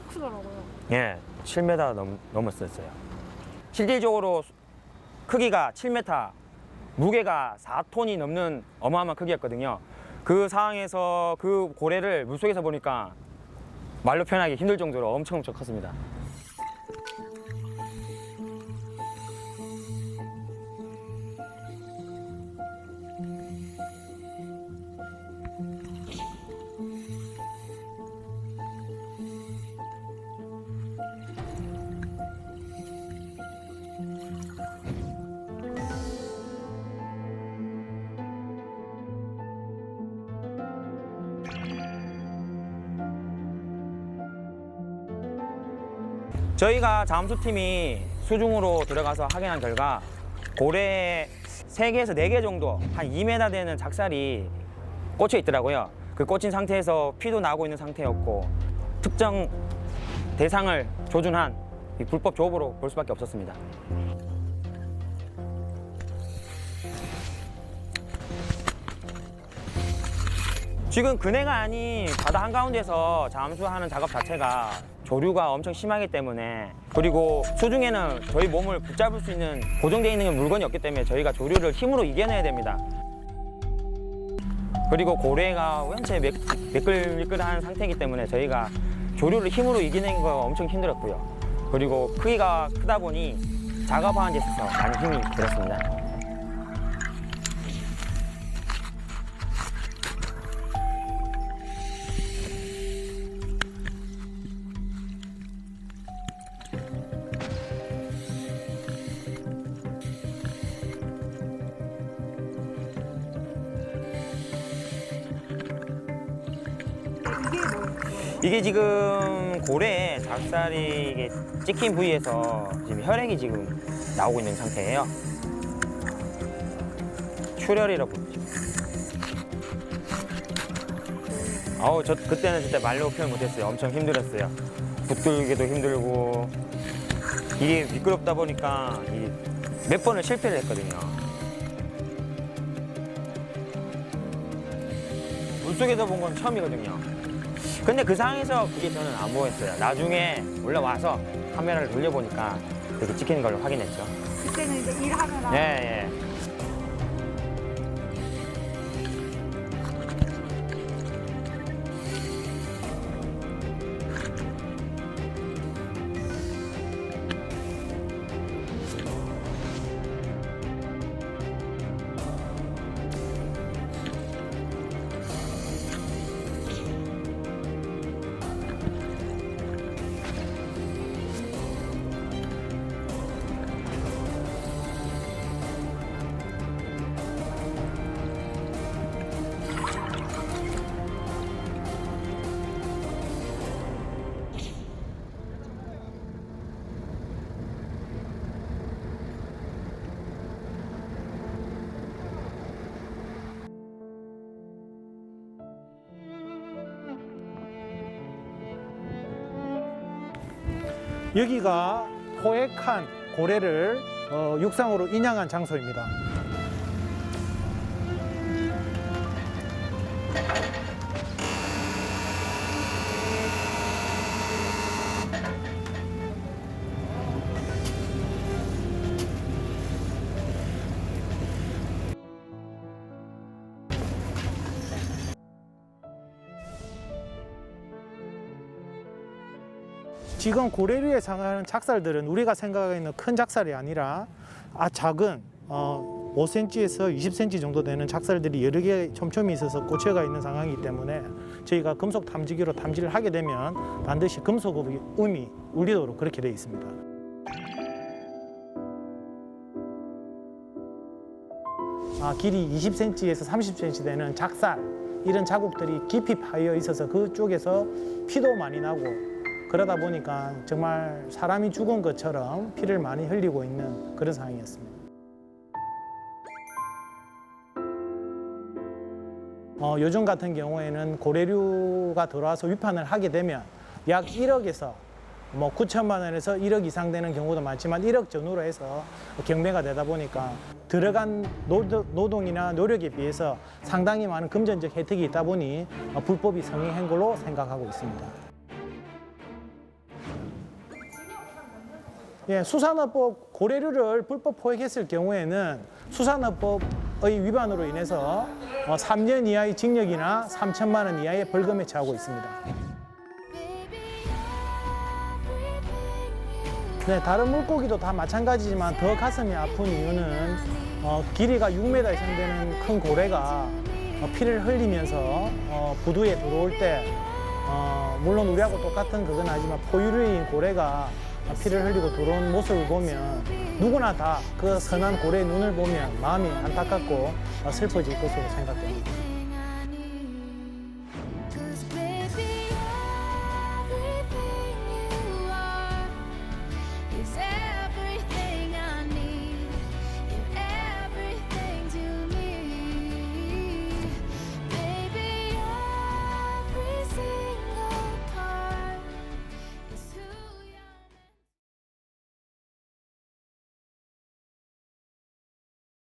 크더라고요. 예, 7m 넘었었어요. 실질적으로 크기가 7m, 무게가 4톤이 넘는 어마어마한 크기였거든요. 그 상황에서 그 고래를 물속에서 보니까 말로 표현하기 힘들 정도로 엄청 컸습니다. 저희가 잠수팀이 수중으로 들어가서 확인한 결과 고래 3개에서 4개 정도 한 2m 되는 작살이 꽂혀 있더라고요. 그 꽂힌 상태에서 피도 나고 있는 상태였고 특정 대상을 조준한 이 불법 조업으로 볼 수밖에 없었습니다. 지금 근해가 아닌 바다 한가운데서 잠수하는 작업 자체가 조류가 엄청 심하기 때문에, 그리고 수중에는 저희 몸을 붙잡을 수 있는 고정되어 있는 물건이 없기 때문에 저희가 조류를 힘으로 이겨내야 됩니다. 그리고 고래가 원체 미끌미끌한 상태이기 때문에 저희가 조류를 힘으로 이겨내는 거 엄청 힘들었고요. 그리고 크기가 크다 보니 작업하는 데 있어서 많이 힘이 들었습니다. 이게 지금 고래에 작살이 이게 찍힌 부위에서 지금 혈액이 지금 나오고 있는 상태예요. 출혈이라고 부르죠. 저 그때는 진짜 말로 표현 못했어요. 엄청 힘들었어요. 붙들기도 힘들고 이게 미끄럽다 보니까 몇 번을 실패를 했거든요. 물속에서 본 건 처음이거든요. 근데 그 상황에서 그게 저는 안 보였어요. 나중에 올라와서 카메라를 돌려보니까 그렇게 찍히는 걸 확인했죠. 그때는 이제 일하느라. 예, 예. 여기가 포획한 고래를 육상으로 인양한 장소입니다. 지금 고래류에 상하는 작살들은 우리가 생각하는 큰 작살이 아니라 작은 5cm에서 20cm 정도 되는 작살들이 여러 개 촘촘히 있어서 꽂혀가 있는 상황이기 때문에 저희가 금속 탐지기로 탐지를 하게 되면 반드시 금속의 음이 울리도록 그렇게 되어 있습니다. 길이 20cm에서 30cm 되는 작살, 이런 자국들이 깊이 파여 있어서 그쪽에서 피도 많이 나고, 그러다 보니까 정말 사람이 죽은 것처럼 피를 많이 흘리고 있는 그런 상황이었습니다. 요즘 같은 경우에는 고래류가 들어와서 위판을 하게 되면 약 1억에서 9천만 원에서 1억 이상 되는 경우도 많지만 1억 전후로 해서 경매가 되다 보니까 들어간 노동이나 노력에 비해서 상당히 많은 금전적 혜택이 있다 보니 불법이 성행한 걸로 생각하고 있습니다. 예, 수산업법 고래류를 불법 포획했을 경우에는 수산업법의 위반으로 인해서 3년 이하의 징역이나 3천만 원 이하의 벌금에 처하고 있습니다. 네, 다른 물고기도 다 마찬가지지만 더 가슴이 아픈 이유는 길이가 6m 이상 되는 큰 고래가 피를 흘리면서 부두에 들어올 때 물론 우리하고 똑같은 그건 아니지만 포유류인 고래가 피를 흘리고 들어온 모습을 보면 누구나 다 그 선한 고래의 눈을 보면 마음이 안타깝고 슬퍼질 것으로 생각됩니다.